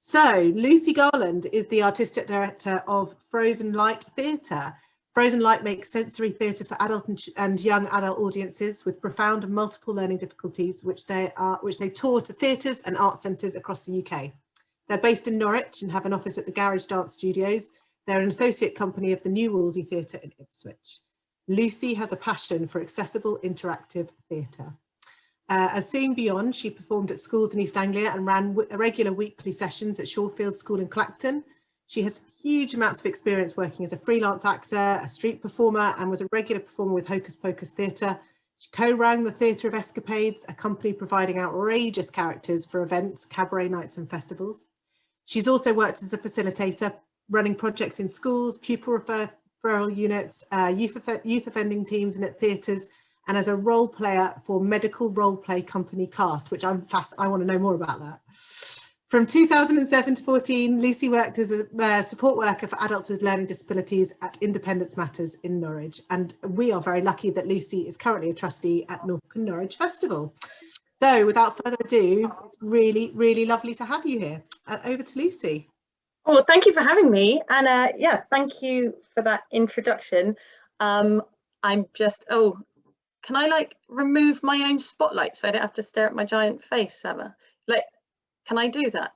So Lucy Garland is the artistic director of Frozen Light Theatre. Frozen Light makes sensory theatre for adult and young adult audiences with profound and multiple learning difficulties, which they tour to theatres and art centres across the UK. They're based in Norwich and have an office at the Garage Dance Studios. They're an associate company of the New Wolsey Theatre in Ipswich. Lucy has a passion for accessible interactive theatre. As Seeing Beyond, she performed at schools in East Anglia and ran regular weekly sessions at Shawfield School in Clacton. She has huge amounts of experience working as a freelance actor, a street performer, and was a regular performer with Hocus Pocus Theatre. She co-ran the Theatre of Escapades, a company providing outrageous characters for events, cabaret nights and festivals. She's also worked as a facilitator, running projects in schools, pupil referral units, youth offending teams and at theatres, and as a role player for medical role play company Cast, which I want to know more about that. From 2007 to 14, Lucy worked as a support worker for adults with learning disabilities at Independence Matters in Norwich. And we are very lucky that Lucy is currently a trustee at Norfolk and Norwich Festival. So without further ado, it's really, really lovely to have you here. Over to Lucy. Well, thank you for having me. And yeah, thank you for that introduction. I'm just, can I remove my own spotlight so I don't have to stare at my giant face, Emma? Can I do that?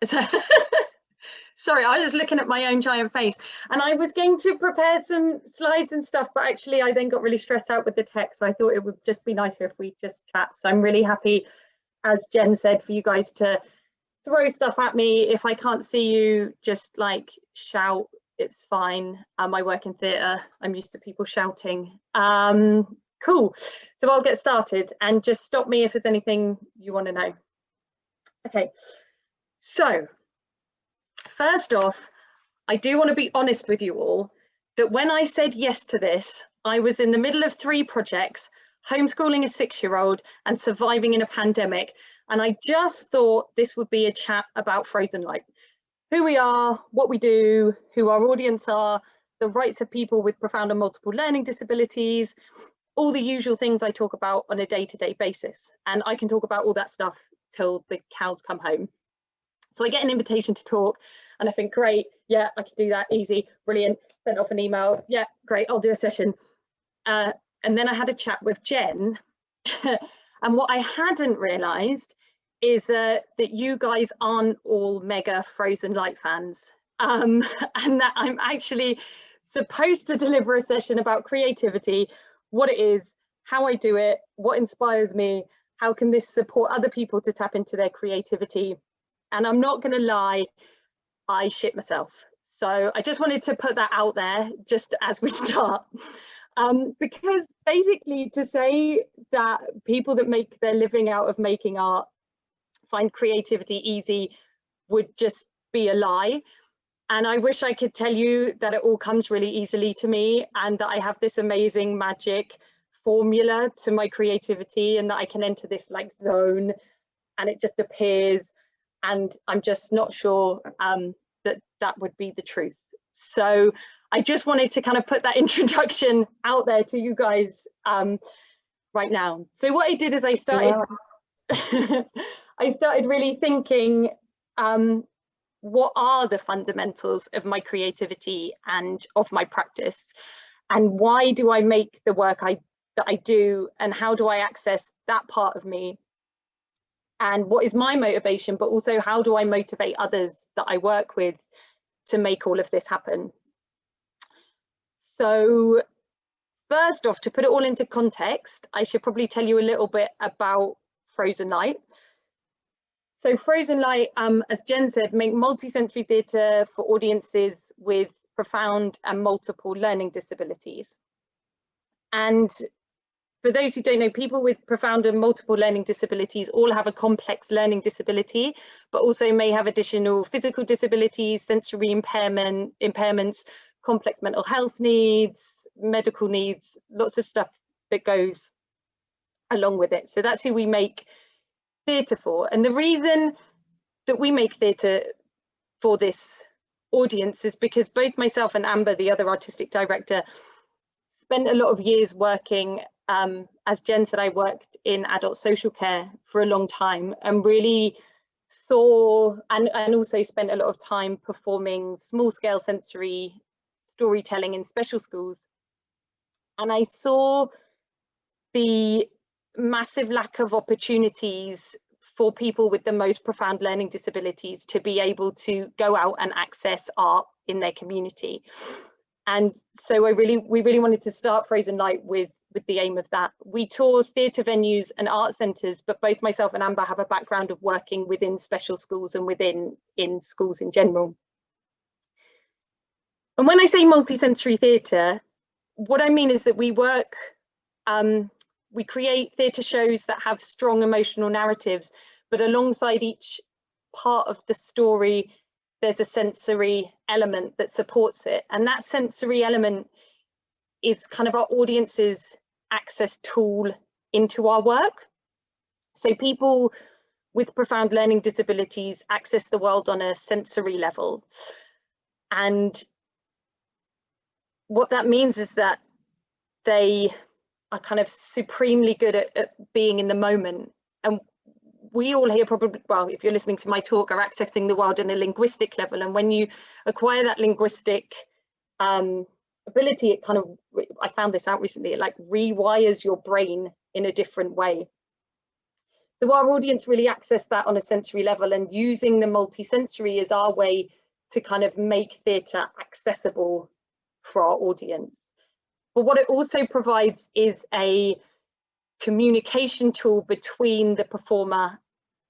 Sorry, I was just looking at my own giant face and I was going to prepare some slides and stuff, but actually I then got really stressed out with the text. So I thought it would just be nicer if we just chat. So I'm really happy, as Jen said, for you guys to throw stuff at me. If I can't see you, just shout, it's fine. I work in theatre, I'm used to people shouting. Cool, so I'll get started and just stop me if there's anything you want to know. Okay, so first off, I do want to be honest with you all that when I said yes to this, I was in the middle of 3 projects, homeschooling a 6-year-old and surviving in a pandemic. And I just thought this would be a chat about Frozen Light, who we are, what we do, who our audience are, the rights of people with profound and multiple learning disabilities, all the usual things I talk about on a day-to-day basis. And I can talk about all that stuff till the cows come home. So I get an invitation to talk and I think, great, yeah, I can do that, easy, brilliant, sent off an email, yeah, great, I'll do a session. And then I had a chat with Jen and what I hadn't realised is that you guys aren't all mega Frozen Light fans and that I'm actually supposed to deliver a session about creativity, what it is, how I do it, what inspires me, how can this support other people to tap into their creativity. And I'm not going to lie, I shit myself. So I just wanted to put that out there just as we start. Because basically to say that people that make their living out of making art find creativity easy would just be a lie. And I wish I could tell you that it all comes really easily to me and that I have this amazing magic formula to my creativity and that I can enter this zone and it just appears. And I'm just not sure that would be the truth. So I just wanted to kind of put that introduction out there to you guys right now. So what I did is I started, I started really thinking, what are the fundamentals of my creativity and of my practice? And why do I make the work that I do? And how do I access that part of me? And what is my motivation, but also how do I motivate others that I work with to make all of this happen? So first off, to put it all into context, I should probably tell you a little bit about Frozen Light. So Frozen Light, as Jen said, make multi-sensory theatre for audiences with profound and multiple learning disabilities. And for those who don't know, people with profound and multiple learning disabilities all have a complex learning disability, but also may have additional physical disabilities, sensory impairments, complex mental health needs, medical needs, lots of stuff that goes along with it. So that's who we make theatre for. And the reason that we make theatre for this audience is because both myself and Amber, the other artistic director, spent a lot of years working, as Jen said, I worked in adult social care for a long time and really saw and also spent a lot of time performing small scale sensory storytelling in special schools. And I saw the massive lack of opportunities for people with the most profound learning disabilities to be able to go out and access art in their community. And so we really wanted to start Frozen Light with the aim of that. We tour theatre venues and art centres, but both myself and Amber have a background of working within special schools and in schools in general. And when I say multisensory theatre, what I mean is that we work, we create theatre shows that have strong emotional narratives, but alongside each part of the story, there's a sensory element that supports it. And that sensory element is kind of our audience's access tool into our work. So people with profound learning disabilities access the world on a sensory level. And what that means is that they are kind of supremely good at being in the moment. And we all here probably, well, if you're listening to my talk, are accessing the world on a linguistic level. And when you acquire that linguistic ability, it kind of, I found this out recently, it like rewires your brain in a different way. So our audience really access that on a sensory level, and using the multisensory is our way to kind of make theatre accessible for our audience. But what it also provides is a communication tool between the performer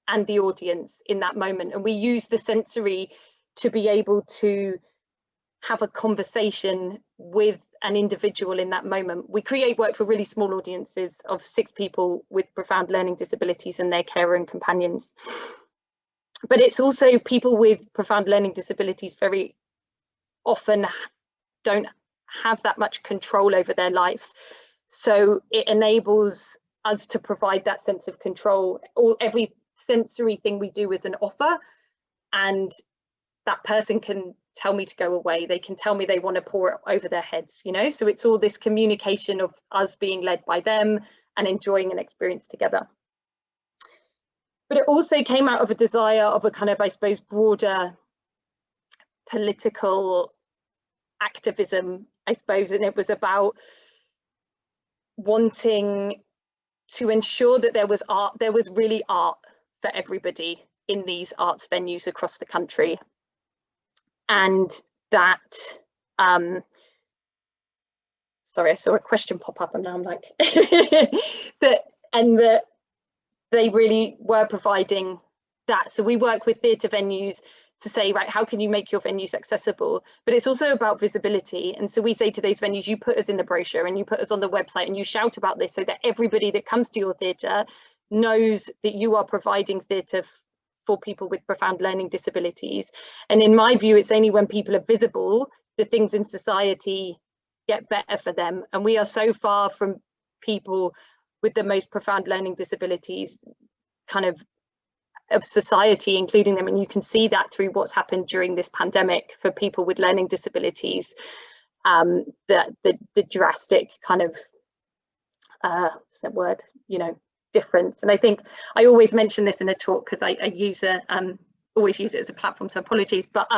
and the audience in that moment. And we use the sensory to be able to have a conversation with an individual in that moment. We create work for really small audiences of 6 people with profound learning disabilities and their carer and companions. But it's also people with profound learning disabilities very often don't have that much control over their life. So it enables us to provide that sense of control. Every sensory thing we do is an offer, and that person can tell me to go away. They can tell me they want to pour it over their heads, you know? So it's all this communication of us being led by them and enjoying an experience together. But it also came out of a desire of a kind of, I suppose, broader political activism, I suppose, and it was about wanting to ensure that there was art, there was really art for everybody in these arts venues across the country. And that, sorry, I saw a question pop up and now I'm like, that they really were providing that. So we work with theatre venues to say, right, how can you make your venues accessible? But it's also about visibility. And so we say to those venues, you put us in the brochure and you put us on the website and you shout about this so that everybody that comes to your theatre knows that you are providing theatre for people with profound learning disabilities. And in my view, it's only when people are visible that things in society get better for them. And we are so far from people with the most profound learning disabilities kind of society, including them. And you can see that through what's happened during this pandemic for people with learning disabilities, the drastic kind of, what's that word, you know, difference. And I think I always mention this in a talk because I use a always use it as a platform, so apologies, but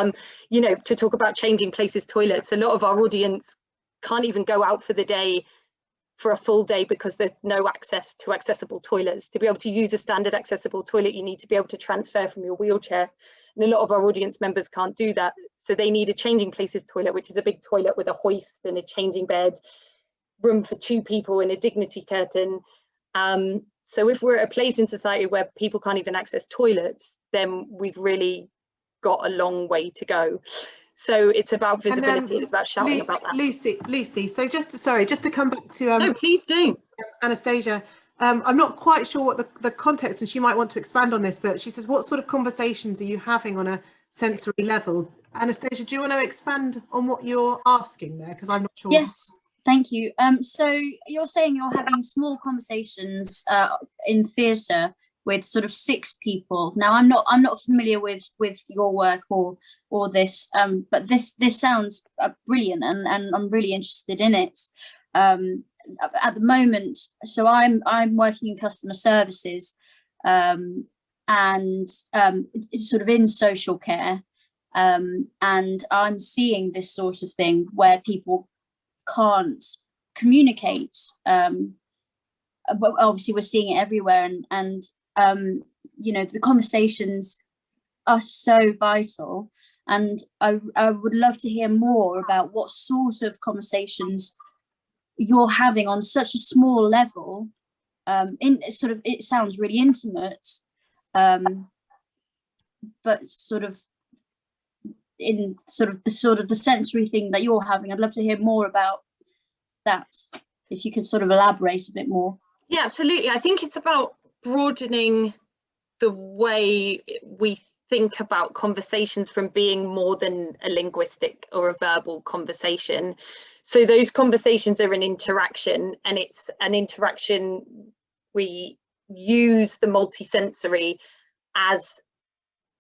you know, to talk about changing places toilets. A lot of our audience can't even go out for the day for a full day because there's no access to accessible toilets. To be able to use a standard accessible toilet, you need to be able to transfer from your wheelchair, and a lot of our audience members can't do that, so they need a changing places toilet, which is a big toilet with a hoist and a changing bed, room for 2 people and a dignity curtain. So if we're at a place in society where people can't even access toilets, then we've really got a long way to go. So it's about visibility, it's about shouting about that. Lucy, so just to come back to no, please do. Anastasia, I'm not quite sure what the context, and she might want to expand on this, but she says, what sort of conversations are you having on a sensory level? Anastasia, do you want to expand on what you're asking there? Because I'm not sure. Yes, thank you. So you're saying you're having small conversations in theatre with sort of 6 people. Now I'm not familiar with your work or this, but this sounds brilliant, and I'm really interested in it. At the moment, so I'm working in customer services, and and it's sort of in social care. And I'm seeing this sort of thing where people can't communicate. But obviously we're seeing it everywhere, and you know, the conversations are so vital, and I would love to hear more about what sort of conversations you're having on such a small level. In sort of, it sounds really intimate, but sort of in sort of the sensory thing that you're having. I'd love to hear more about that, if you could sort of elaborate a bit more. Yeah, absolutely. I think it's about broadening the way we think about conversations from being more than a linguistic or a verbal conversation. So those conversations are an interaction, and it's an interaction, we use the multisensory as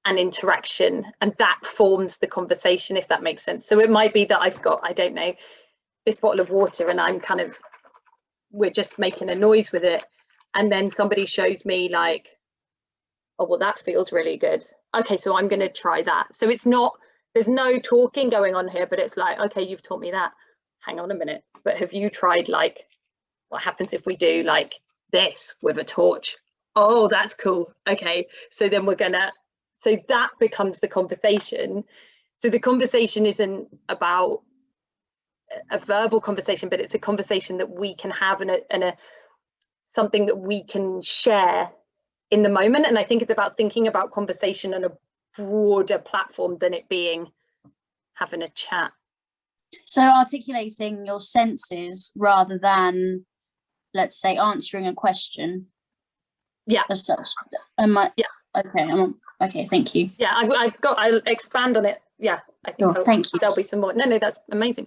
an interaction, and that forms the conversation, if that makes sense. So it might be that I've got, I don't know, this bottle of water, and I'm kind of, we're just making a noise with it, and then somebody shows me like, oh, well, that feels really good. Okay, so I'm going to try that. So it's not, there's no talking going on here, but it's like, okay, you've taught me that. Hang on a minute, but have you tried, like, what happens if we do like this with a torch? Oh, that's cool. Okay, so then we're gonna, so that becomes the conversation. So the conversation isn't about a verbal conversation, but it's a conversation that we can have, and a something that we can share in the moment. And I think it's about thinking about conversation on a broader platform than it being having a chat. So articulating your senses rather than, let's say, answering a question. Yeah. As such. Yeah. Okay. Okay. Thank you. Yeah. I'll expand on it. Yeah. I think thank you. There'll be some more. No, that's amazing.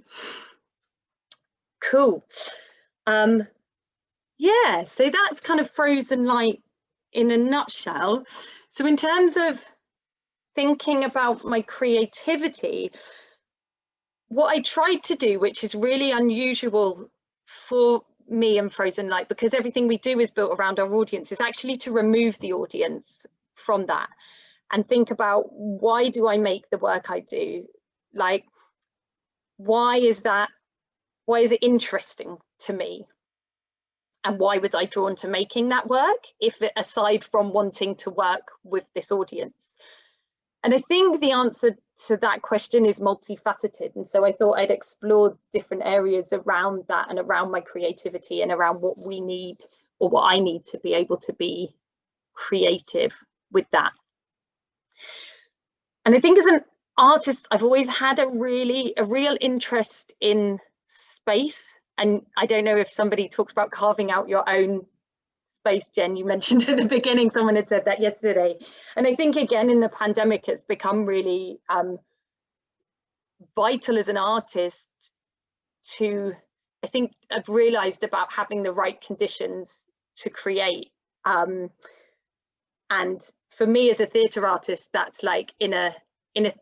Cool. Yeah. So that's kind of Frozen Light in a nutshell. So in terms of thinking about my creativity, what I tried to do, which is really unusual for me and Frozen Light, because everything we do is built around our audience, is actually to remove the audience from that and think about, why do I make the work I do? Like, why is it interesting to me? And why was I drawn to making that work, if aside from wanting to work with this audience? And I think the answer to that question is multifaceted. And so I thought I'd explore different areas around that, and around my creativity, and around what we need, or what I need to be able to be creative with that. And I think as an artist, I've always had a real interest in space. And I don't know if somebody talked about carving out your own space, Jen, you mentioned at the beginning, someone had said that yesterday. And I think, again, in the pandemic, it's become really vital as an artist to, I think I've realized about having the right conditions to create. And for me as a theatre artist, that's like in a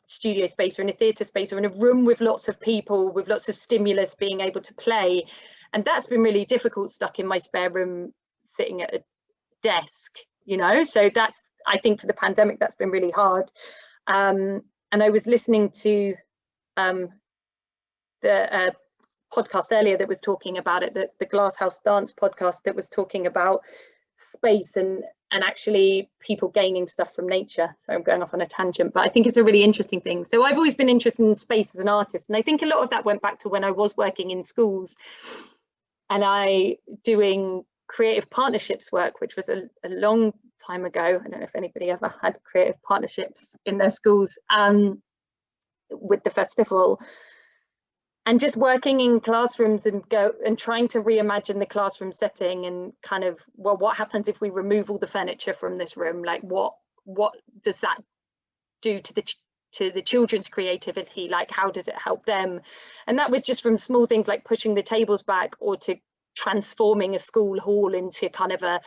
studio space, or in a theatre space, or in a room with lots of people, with lots of stimulus, being able to play. And that's been really difficult, stuck in my spare room, sitting at a desk, you know. So that's, I think for the pandemic, that's been really hard. And I was listening to the podcast earlier that was talking about it, the Glasshouse Dance podcast, that was talking about space and actually people gaining stuff from nature. So I'm going off on a tangent, but I think it's a really interesting thing. So I've always been interested in space as an artist, and I think a lot of that went back to when I was working in schools and I doing creative partnerships work, which was a long time ago. I don't know if anybody ever had creative partnerships in their schools with the festival, and just working in classrooms and trying to reimagine the classroom setting, and kind of, well, what happens if we remove all the furniture from this room? Like, what does that do to the children's creativity? Like, how does it help them? And that was just from small things like pushing the tables back, or to transforming a school hall into kind of a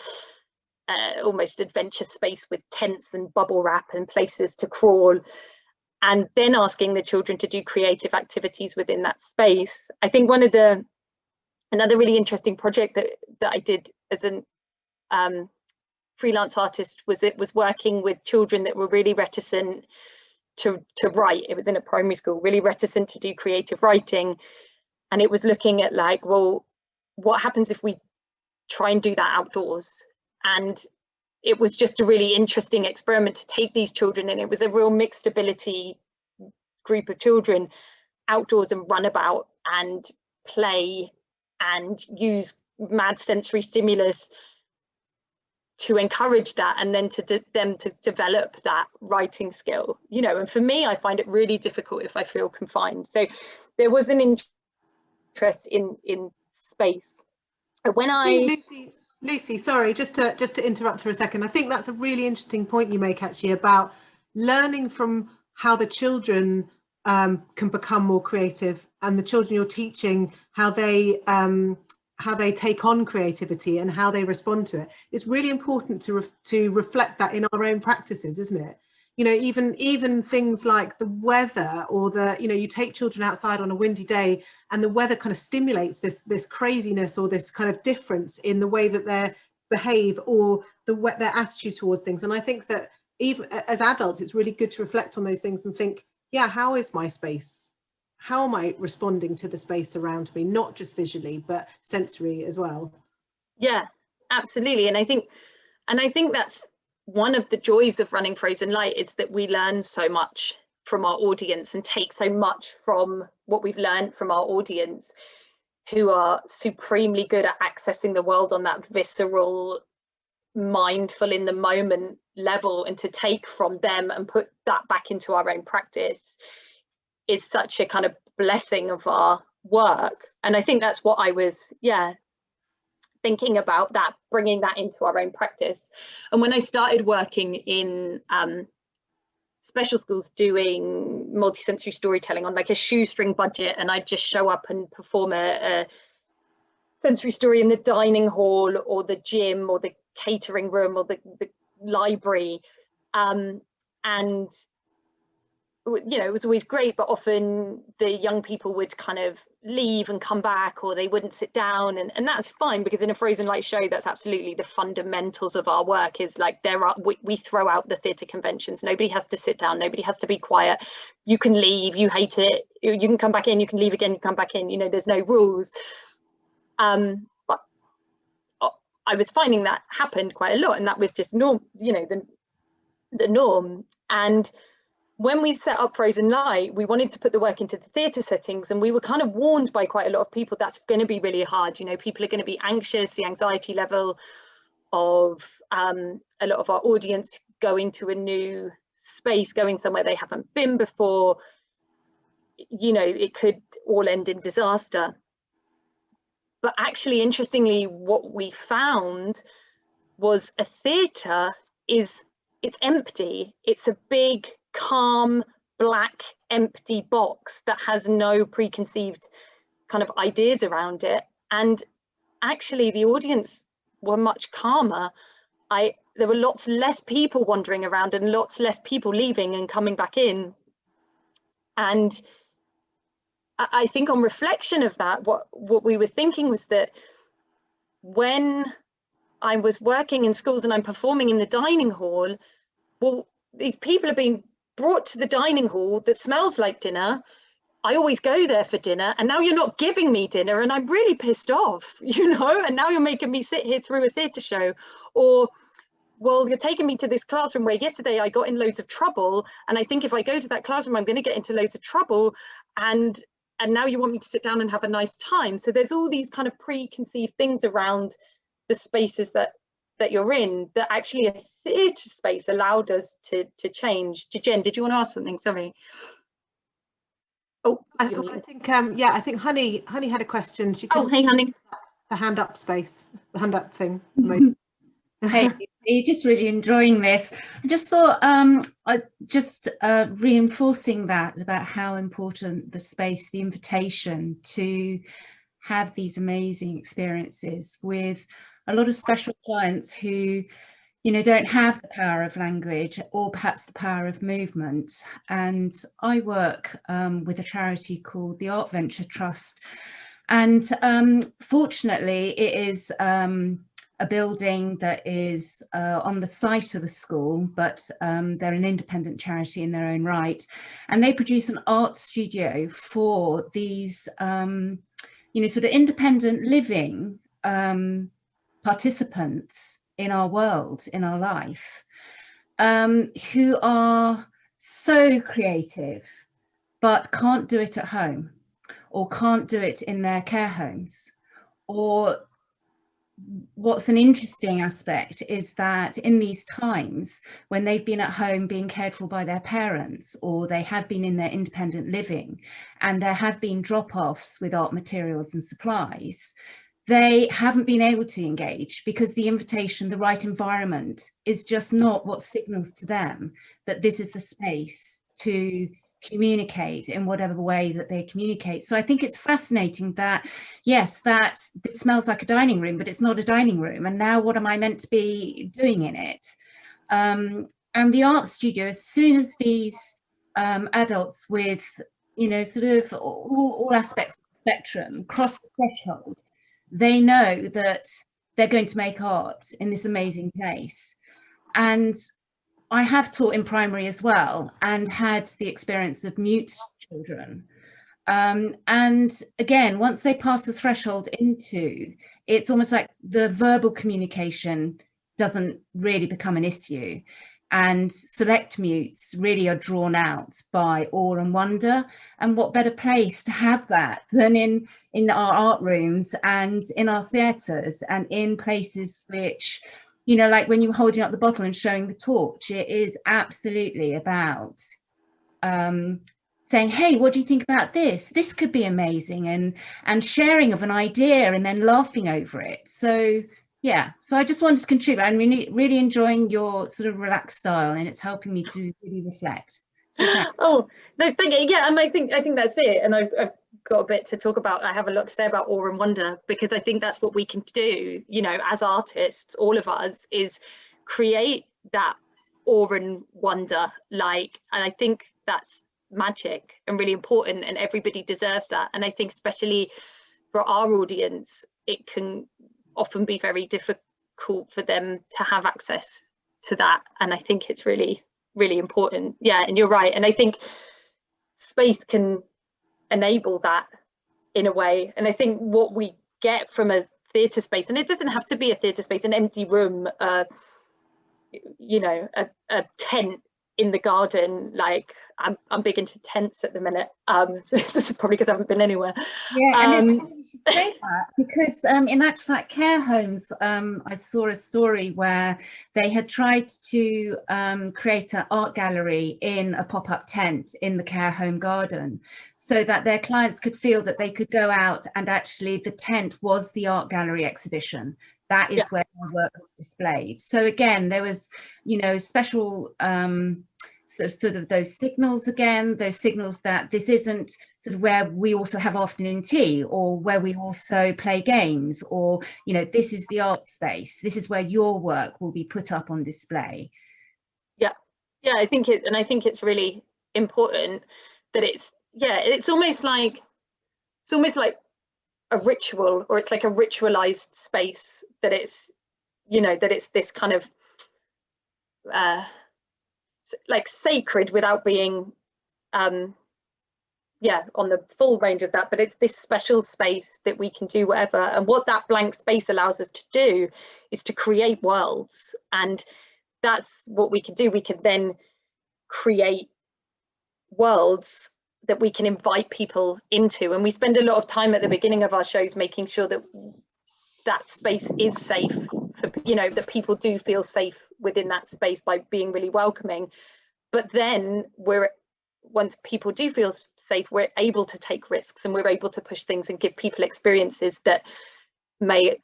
almost adventure space with tents and bubble wrap and places to crawl, and then asking the children to do creative activities within that space. I think another really interesting project that I did as freelance artist was working with children that were really reticent to write. It was in a primary school, really reticent to do creative writing. And it was looking at like, well, what happens if we try and do that outdoors? And it was just a really interesting experiment to take these children, and it was a real mixed ability group of children outdoors and run about and play and use mad sensory stimulus to encourage that, and then to them to develop that writing skill, you know. And for me, I find it really difficult if I feel confined. So there was an interest in space. When Lucy, sorry, just to interrupt for a second. I think that's a really interesting point you make, actually, about learning from how the children can become more creative, and the children you're teaching, how they take on creativity and how they respond to it. It's really important to reflect that in our own practices, isn't it? You know, even things like the weather, or you take children outside on a windy day and the weather kind of stimulates this craziness or this kind of difference in the way that they behave or their attitude towards things. And I think that even as adults, it's really good to reflect on those things and think, yeah, how is my space? How am I responding to the space around me, not just visually, but sensory as well? Yeah, absolutely. And I think that's one of the joys of running Frozen Light, is that we learn so much from our audience and take so much from what we've learned from our audience, who are supremely good at accessing the world on that visceral, mindful in the moment level, and to take from them and put that back into our own practice is such a kind of blessing of our work. And I think that's what I was thinking about, that bringing that into our own practice. And when I started working in special schools doing multisensory storytelling on like a shoestring budget, and I'd just show up and perform a sensory story in the dining hall or the gym or the catering room or the library, and you know, it was always great, but often the young people would kind of leave and come back, or they wouldn't sit down, and that's fine, because in a Frozen Light show, that's absolutely the fundamentals of our work. Is like, we throw out the theatre conventions. Nobody has to sit down, nobody has to be quiet. You can leave, you hate it, you can come back in, you can leave again, you come back in, you know, there's no rules. But I was finding that happened quite a lot, and that was just norm, you know, the norm. And when we set up Frozen Light, we wanted to put the work into the theatre settings, and we were kind of warned by quite a lot of people that's going to be really hard. You know, people are going to be anxious. The anxiety level of a lot of our audience going to a new space, going somewhere they haven't been before, you know, it could all end in disaster. But actually, interestingly, what we found was a theatre it's empty. It's a big, calm, black, empty box that has no preconceived kind of ideas around it. And actually the audience were much calmer. There were lots less people wandering around and lots less people leaving and coming back in. And I think on reflection of that, what we were thinking was that when I was working in schools and I'm performing in the dining hall, well, these people are being brought to the dining hall that smells like dinner. I always go there for dinner, and now you're not giving me dinner, and I'm really pissed off, you know, and now you're making me sit here through a theatre show. Or, well, you're taking me to this classroom where yesterday I got in loads of trouble, and I think if I go to that classroom, I'm going to get into loads of trouble, and now you want me to sit down and have a nice time. So there's all these kind of preconceived things around the spaces that you're in, that actually a theatre space allowed us to change. Jen, did you want to ask something? Sorry. Oh, I think I think Honey had a question. She hey Honey. The hand up space, the hand up thing. Hey, you're just really enjoying this. I just thought reinforcing that about how important the space, the invitation to have these amazing experiences with a lot of special clients who, you know, don't have the power of language or perhaps the power of movement. And I work with a charity called the Art Venture Trust. And fortunately, it is a building that is on the site of a school, but they're an independent charity in their own right. And they produce an art studio for these, you know, sort of independent living participants in our world, in our life, who are so creative, but can't do it at home, or can't do it in their care homes. Or what's an interesting aspect is that in these times when they've been at home being cared for by their parents, or they have been in their independent living, and there have been drop-offs with art materials and supplies, they haven't been able to engage because the invitation, the right environment, is just not what signals to them that this is the space to communicate in whatever way that they communicate. So I think it's fascinating that, yes, that it smells like a dining room, but it's not a dining room. And now what am I meant to be doing in it? And the art studio, as soon as these adults with, you know, sort of all aspects of the spectrum cross the threshold, they know that they're going to make art in this amazing place. And I have taught in primary as well, and had the experience of mute children. And again, once they pass the threshold into, it's almost like the verbal communication doesn't really become an issue. And select mutes really are drawn out by awe and wonder. And what better place to have that than in our art rooms and in our theatres, and in places which, you know, like when you're holding up the bottle and showing the torch, it is absolutely about saying, hey, what do you think about this? This could be amazing, and sharing of an idea and then laughing over it. So yeah, so I just wanted to contribute. I'm really enjoying your sort of relaxed style, and it's helping me to really reflect. So oh, no, thank you. Yeah, and I think that's it. And I've got a bit to talk about. I have a lot to say about awe and wonder, because I think that's what we can do, you know, as artists, all of us, is create that awe and wonder, like, and I think that's magic and really important, and everybody deserves that. And I think especially for our audience, it can often be very difficult for them to have access to that. And I think it's really, really important. Yeah, and you're right. And I think space can enable that in a way. And I think what we get from a theatre space, and it doesn't have to be a theatre space, an empty room, you know, a tent in the garden. Like I'm big into tents at the minute. So this is probably because I haven't been anywhere. Yeah, and you should say that, because in actual fact, care homes, I saw a story where they had tried to create an art gallery in a pop-up tent in the care home garden, so that their clients could feel that they could go out and actually the tent was the art gallery exhibition. That is where their work was displayed. So again, there was, you know, special sort of those signals again, those signals that this isn't sort of where we also have afternoon tea, or where we also play games, or, you know, this is the art space. This is where your work will be put up on display. Yeah, I think it's really important that it's almost like a ritual, or it's like a ritualized space, that it's, you know, that it's this kind of like sacred without being on the full range of that, but it's this special space that we can do whatever. And what that blank space allows us to do is to create worlds, and that's what we can do. We can then create worlds that we can invite people into, and we spend a lot of time at the beginning of our shows making sure that that space is safe for, you know, that people do feel safe within that space by being really welcoming. But then once people do feel safe, we're able to take risks, and we're able to push things and give people experiences that may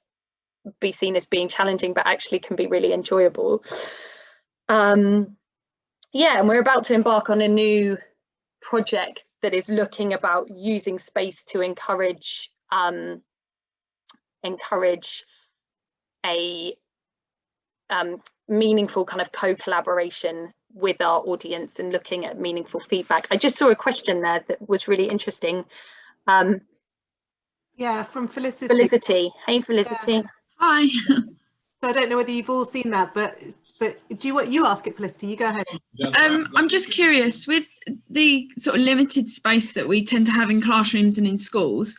be seen as being challenging, but actually can be really enjoyable. And we're about to embark on a new project that is looking about using space to encourage a meaningful kind of co-collaboration with our audience, and looking at meaningful feedback. I just saw a question there that was really interesting. Yeah, from Felicity. Felicity. Hey, Felicity. Yeah. Hi. So I don't know whether you've all seen that, but do you ask it, Felicity? You go ahead. I'm just curious, with the sort of limited space that we tend to have in classrooms and in schools,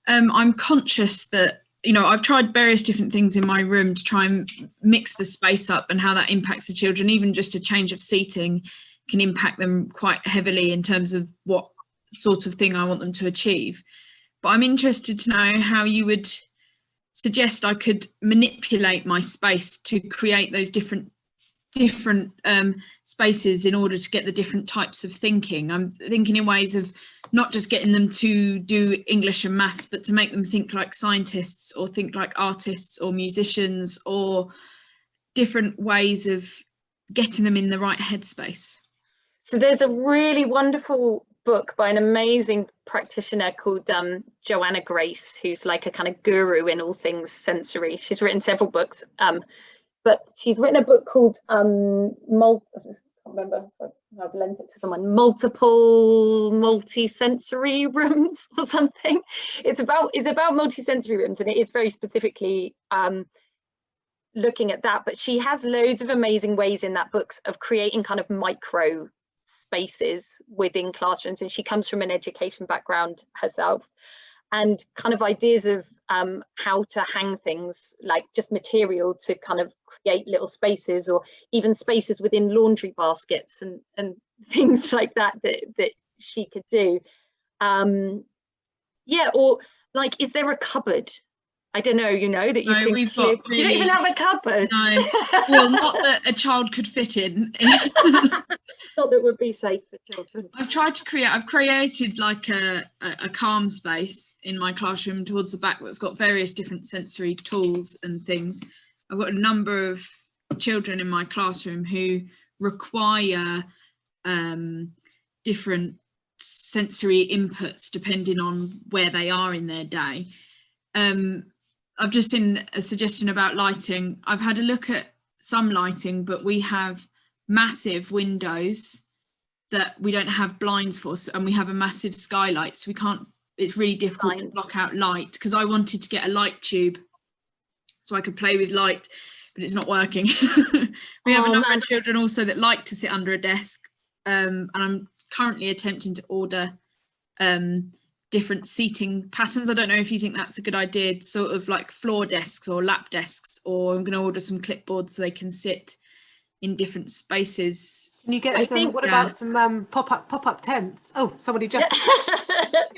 I'm conscious that, you know, I've tried various different things in my room to try and mix the space up and how that impacts the children. Even just a change of seating can impact them quite heavily in terms of what sort of thing I want them to achieve. But I'm interested to know how you would suggest I could manipulate my space to create those different spaces in order to get the different types of thinking. I'm thinking in ways of not just getting them to do English and maths, but to make them think like scientists or think like artists or musicians, or different ways of getting them in the right headspace. So there's a really wonderful book by an amazing practitioner called Joanna Grace, who's like a kind of guru in all things sensory. She's written several books, but she's written a book called I can't remember if I've lent it to someone, multi-sensory rooms or something. It's about multi-sensory rooms, and it is very specifically looking at that. But she has loads of amazing ways in that book of creating kind of micro spaces within classrooms, and she comes from an education background herself, and kind of ideas of how to hang things, like just material to kind of create little spaces, or even spaces within laundry baskets and things like that she could do. Yeah, or like, is there a cupboard? I don't know, you know, that you can we've got really, you don't even have a cupboard. No, well, not that a child could fit in. Not that would be safe for children. I've created like a calm space in my classroom towards the back that's got various different sensory tools and things. I've got a number of children in my classroom who require different sensory inputs depending on where they are in their day. I've just seen a suggestion about lighting. I've had a look at some lighting, but we have massive windows that we don't have blinds for, and we have a massive skylight, so we can't, it's really difficult to block out light, because I wanted to get a light tube so I could play with light, but it's not working. We have a number of children also that like to sit under a desk, and I'm currently attempting to order different seating patterns. I don't know if you think that's a good idea, sort of like floor desks or lap desks, or I'm going to order some clipboards so they can sit in different spaces. Can you get about some pop-up tents? Oh, somebody just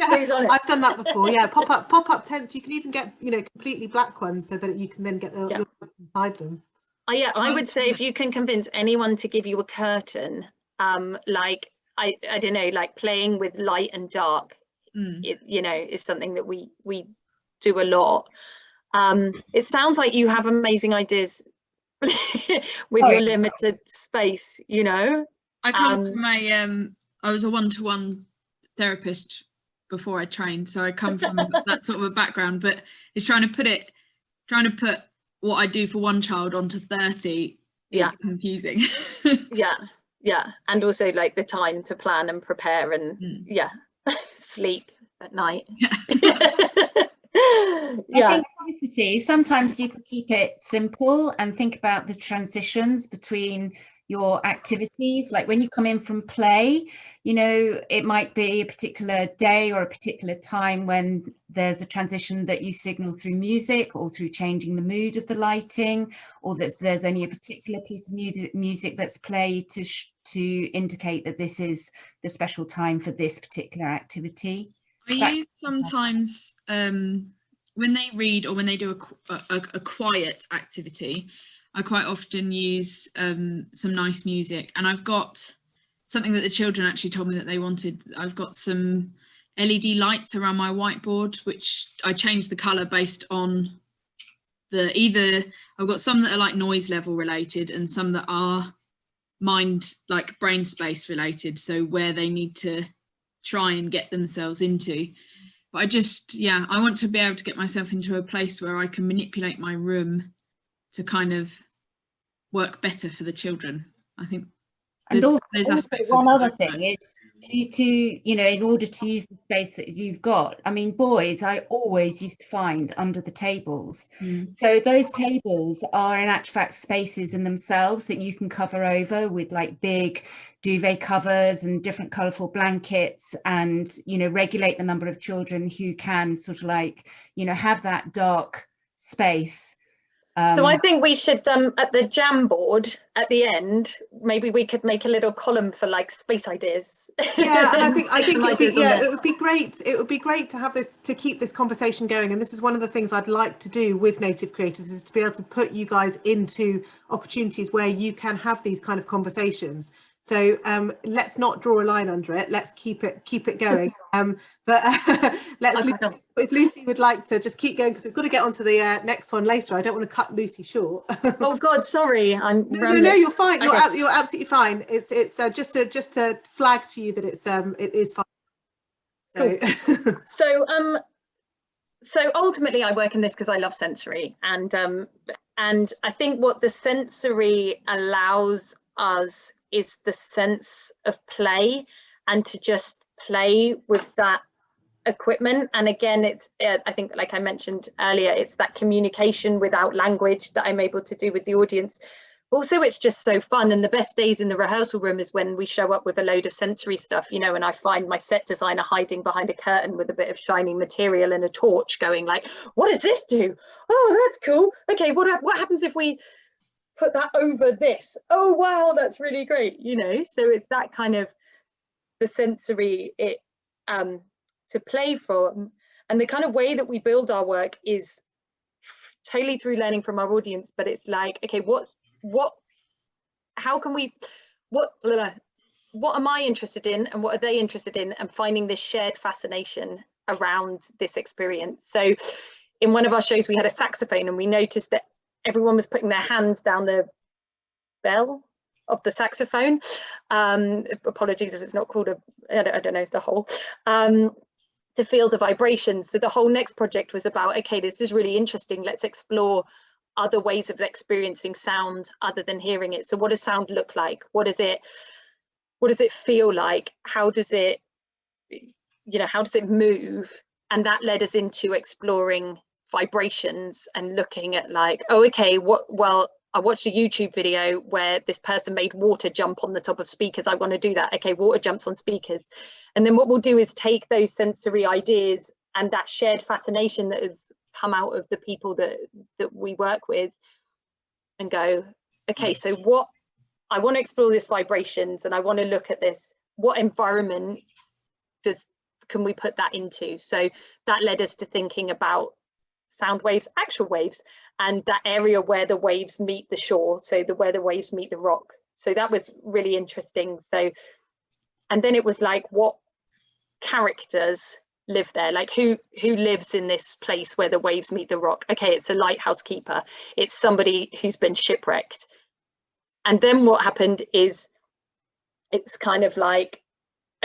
I've done that before. Yeah, pop-up tents. You can even get, you know, completely black ones so that you can then get the inside them. Yeah, I would say if you can convince anyone to give you a curtain, like I don't know, like playing with light and dark, it, you know, is something that we do a lot. It sounds like you have amazing ideas with your limited space, you know. I come from I was a one-to-one therapist before I trained, so I come from that sort of a background, but it's trying to put what I do for one child onto 30 is confusing. yeah, and also like the time to plan and prepare and sleep at night. I think sometimes you can keep it simple and think about the transitions between your activities. Like when you come in from play, you know, it might be a particular day or a particular time when there's a transition that you signal through music or through changing the mood of the lighting, or that there's only a particular piece of music that's played to indicate that this is the special time for this particular activity. I use sometimes when they read or when they do a quiet activity, I quite often use some nice music, and I've got something that the children actually told me that they wanted. I've got some LED lights around my whiteboard, which I change the colour based on I've got some that are like noise level related and some that are like brain space related, so where they need to try and get themselves into. But I want to be able to get myself into a place where I can manipulate my room to kind of work better for the children, I think. And there's also aspects one of other it, but- thing is to you know, in order to use the space that you've got, I mean, boys, I always used to find under the tables. So those tables are in actual fact spaces in themselves that you can cover over with like big duvet covers and different colourful blankets, and, you know, regulate the number of children who can sort of like, you know, have that dark space. So I think we should, at the Jamboard at the end, maybe we could make a little column for like space ideas. Yeah, and I think Stick some ideas on there. it would be great. It would be great to have this, to keep this conversation going. And this is one of the things I'd like to do with Native Creators, is to be able to put you guys into opportunities where you can have these kind of conversations. So let's not draw a line under it. Let's keep it going. But if Lucy would like to just keep going, because we've got to get on to the next one later. I don't want to cut Lucy short. Oh God, sorry, I'm rambling. No, you're fine. Okay. You're absolutely fine. It's just to flag to you that it is fine. So, Cool. So ultimately I work in this because I love sensory, and I think what the sensory allows us is the sense of play, and to just play with that equipment. And again, it's I think, like I mentioned earlier, it's that communication without language that I'm able to do with the audience. Also, it's just so fun, and the best days in the rehearsal room is when we show up with a load of sensory stuff, you know, and I find my set designer hiding behind a curtain with a bit of shiny material and a torch, going like, what does this do? Oh, that's cool. Okay, what happens if we put that over this? Oh wow, that's really great, you know. So it's that kind of the sensory to play from. And the kind of way that we build our work is totally through learning from our audience, but it's like, okay, how can we, what am I interested in, and what are they interested in, and finding this shared fascination around this experience. So in one of our shows we had a saxophone, and we noticed that everyone was putting their hands down the bell of the saxophone. Apologies if it's not called I don't know the whole, to feel the vibrations. So the whole next project was about, okay, this is really interesting, let's explore other ways of experiencing sound other than hearing it. So what does sound look like? What does it feel like? How does it, you know, how does it move? And that led us into exploring vibrations and looking at like, oh, okay, well, I watched a YouTube video where this person made water jump on the top of speakers. I want to do that. Okay, water jumps on speakers. And then what we'll do is take those sensory ideas and that shared fascination that has come out of the people that we work with, and go, okay, so what, I want to explore this vibrations, and I want to look at this, what environment can we put that into? So that led us to thinking about sound waves, actual waves, and that area where the waves meet the shore, so where the waves meet the rock. So that was really interesting. So, and then it was like, what characters live there? Like who lives in this place where the waves meet the rock? Okay, it's a lighthouse keeper, it's somebody who's been shipwrecked. And then what happened is, it's kind of like,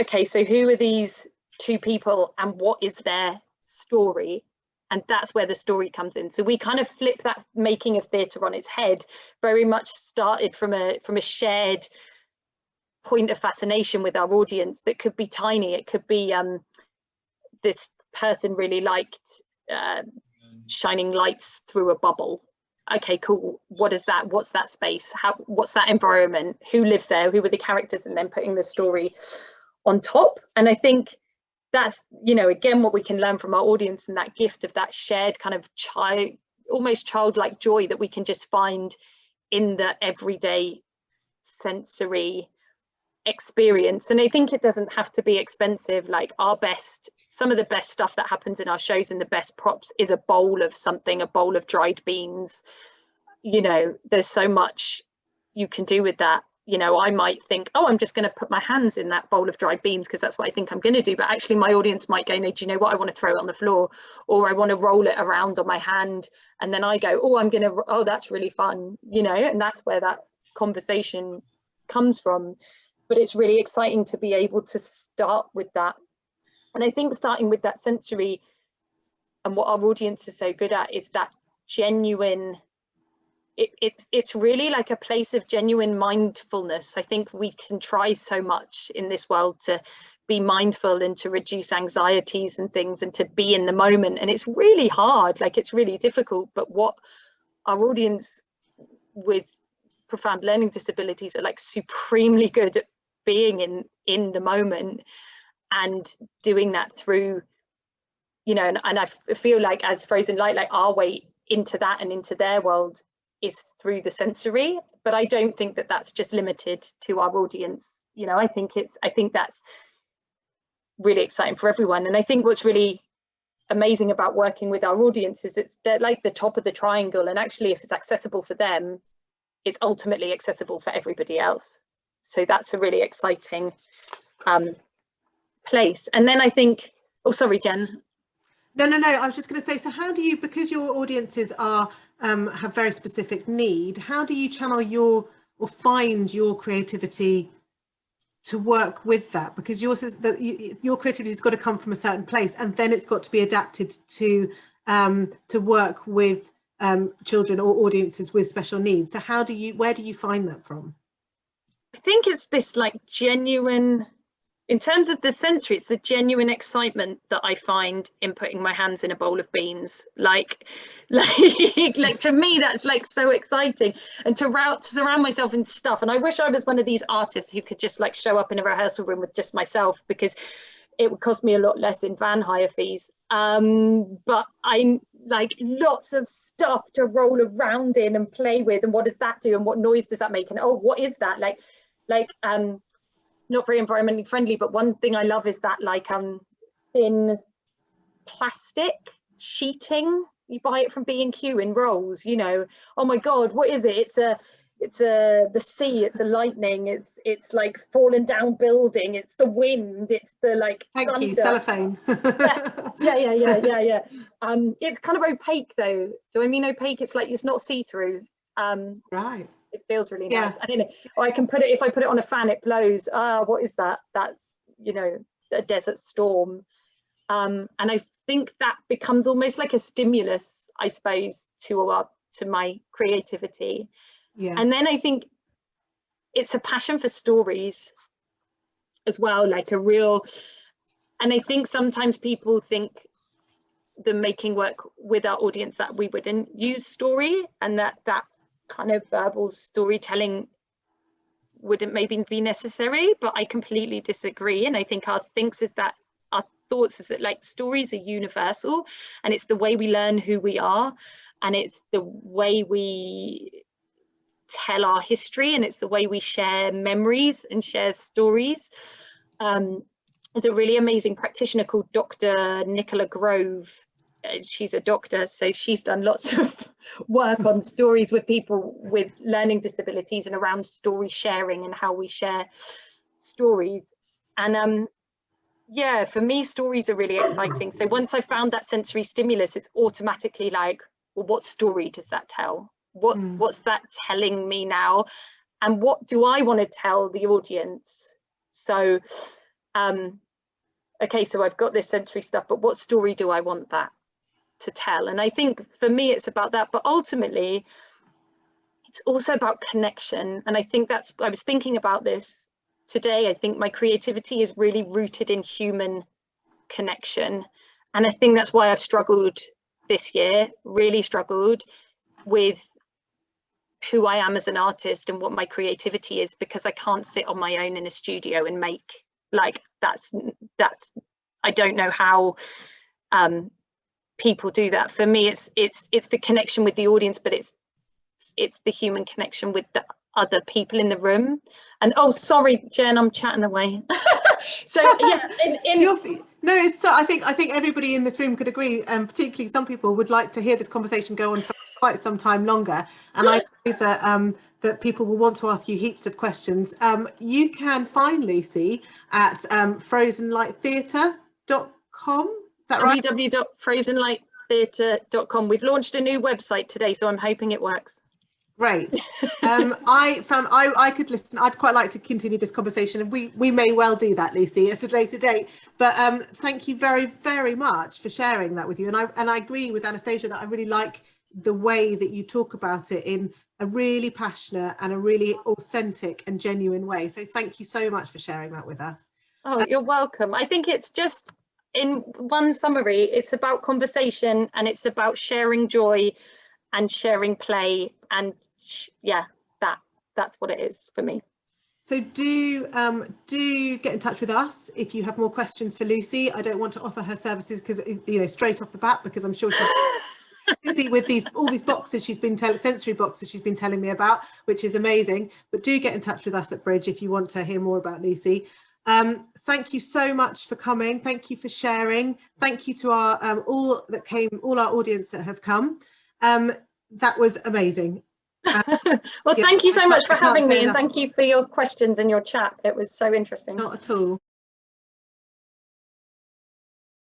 okay, so who are these two people and what is their story? And that's where the story comes in. So we kind of flip that making of theatre on its head. Very much started from a shared point of fascination with our audience that could be tiny. It could be this person really liked shining lights through a bubble. Okay, cool. What is that? What's that space? What's that environment? Who lives there? Who are the characters? And then putting the story on top. And I think that's, you know, again, what we can learn from our audience, and that gift of that shared kind of almost childlike joy that we can just find in the everyday sensory experience. And I think it doesn't have to be expensive. Like some of the best stuff that happens in our shows and the best props is a bowl of something, a bowl of dried beans. You know, there's so much you can do with that. You know, I might think, oh, I'm just going to put my hands in that bowl of dried beans because that's what I think I'm going to do. But actually my audience might go, no, do you know what? I want to throw it on the floor, or I want to roll it around on my hand. And then I go, oh, that's really fun, you know, and that's where that conversation comes from. But it's really exciting to be able to start with that. And I think starting with that sensory, and what our audience is so good at, is that genuine it's really like a place of genuine mindfulness. I think we can try so much in this world to be mindful and to reduce anxieties and things and to be in the moment, and it's really hard, like it's really difficult. But what our audience with profound learning disabilities are like supremely good at being in the moment and doing that through, you know, and I feel like as Frozen Light, like our way into that and into their world is through the sensory. But I don't think that that's just limited to our audience. You know, I think that's really exciting for everyone. And I think what's really amazing about working with our audience is they're like the top of the triangle, and actually if it's accessible for them, it's ultimately accessible for everybody else. So that's a really exciting place. And then I think, oh sorry Jen. No, I was just going to say, so how do you, because your audiences are have very specific need, how do you channel your or find your creativity to work with that? Because your creativity has got to come from a certain place, and then it's got to be adapted to work with children or audiences with special needs. So where do you find that from? I think it's this like genuine, in terms of the sensory, it's the genuine excitement that I find in putting my hands in a bowl of beans. Like to me, that's like so exciting. And to surround myself in stuff. And I wish I was one of these artists who could just like show up in a rehearsal room with just myself, because it would cost me a lot less in van hire fees. But I like lots of stuff to roll around in and play with. And what does that do? And what noise does that make? And oh, what is that? Like not very environmentally friendly, but one thing I love is that like thin plastic sheeting. You buy it from B&Q in rolls, you know. Oh my God, what is it? It's the sea, it's a lightning, it's like fallen down building, it's the wind, it's the like thank thunder. you, cellophane. yeah. It's kind of opaque though. Do I mean opaque? It's like it's not see-through. Right. It feels really nice. I don't know. Or I can put it, if I put it on a fan, it blows. What is that? That's, you know, a desert storm. And I think that becomes almost like a stimulus, I suppose, to my creativity. Yeah. And then I think it's a passion for stories as well, like a real, and I think sometimes people think the making work with our audience that we wouldn't use story, and that kind of verbal storytelling wouldn't maybe be necessary, but I completely disagree. And I think our thoughts is that like stories are universal, and it's the way we learn who we are, and it's the way we tell our history, and it's the way we share memories and share stories. There's a really amazing practitioner called Dr. Nicola Grove. She's a doctor, so she's done lots of work on stories with people with learning disabilities and around story sharing and how we share stories. And yeah, for me, stories are really exciting. So once I found that sensory stimulus, it's automatically like, well, what story does that tell? What's that telling me now? And what do I want to tell the audience? So, okay, so I've got this sensory stuff, but what story do I want that to tell? And I think for me, it's about that, but ultimately, it's also about connection. And I think I was thinking about this today. I think my creativity is really rooted in human connection. And I think that's why I've struggled this year, really struggled with who I am as an artist and what my creativity is, because I can't sit on my own in a studio and make, like, that's I don't know how people do that. For me, it's the connection with the audience, but it's the human connection with the other people in the room. And oh, sorry, Jen, I'm chatting away. So yeah, I think everybody in this room could agree, and particularly some people would like to hear this conversation go on for quite some time longer. And I know that people will want to ask you heaps of questions. You can find Lucy at frozenlighttheatre.com. Is that right? www.frozenlighttheatre.com. We've launched a new website today, so I'm hoping it works. Great. I found I could listen. I'd quite like to continue this conversation, and we may well do that, Lucy, at a later date. But thank you very, very much for sharing that with you. And I agree with Anastasia that I really like the way that you talk about it in a really passionate and a really authentic and genuine way. So thank you so much for sharing that with us. Oh, you're welcome. I think it's just, in one summary, it's about conversation and it's about sharing joy and sharing play, and yeah, that's what it is for me. So do get in touch with us if you have more questions for Lucy. I don't want to offer her services because, you know, straight off the bat, because I'm sure she's busy with all these boxes she's been sensory boxes she's been telling me about, which is amazing. But do get in touch with us at Bridge if you want to hear more about Lucy. Thank you so much for coming. Thank you for sharing. Thank you to our all our audience that have come. That was amazing. Well, yeah, thank you so much for having me, and enough. thank you for your questions and your chat. It was so interesting. Not at all.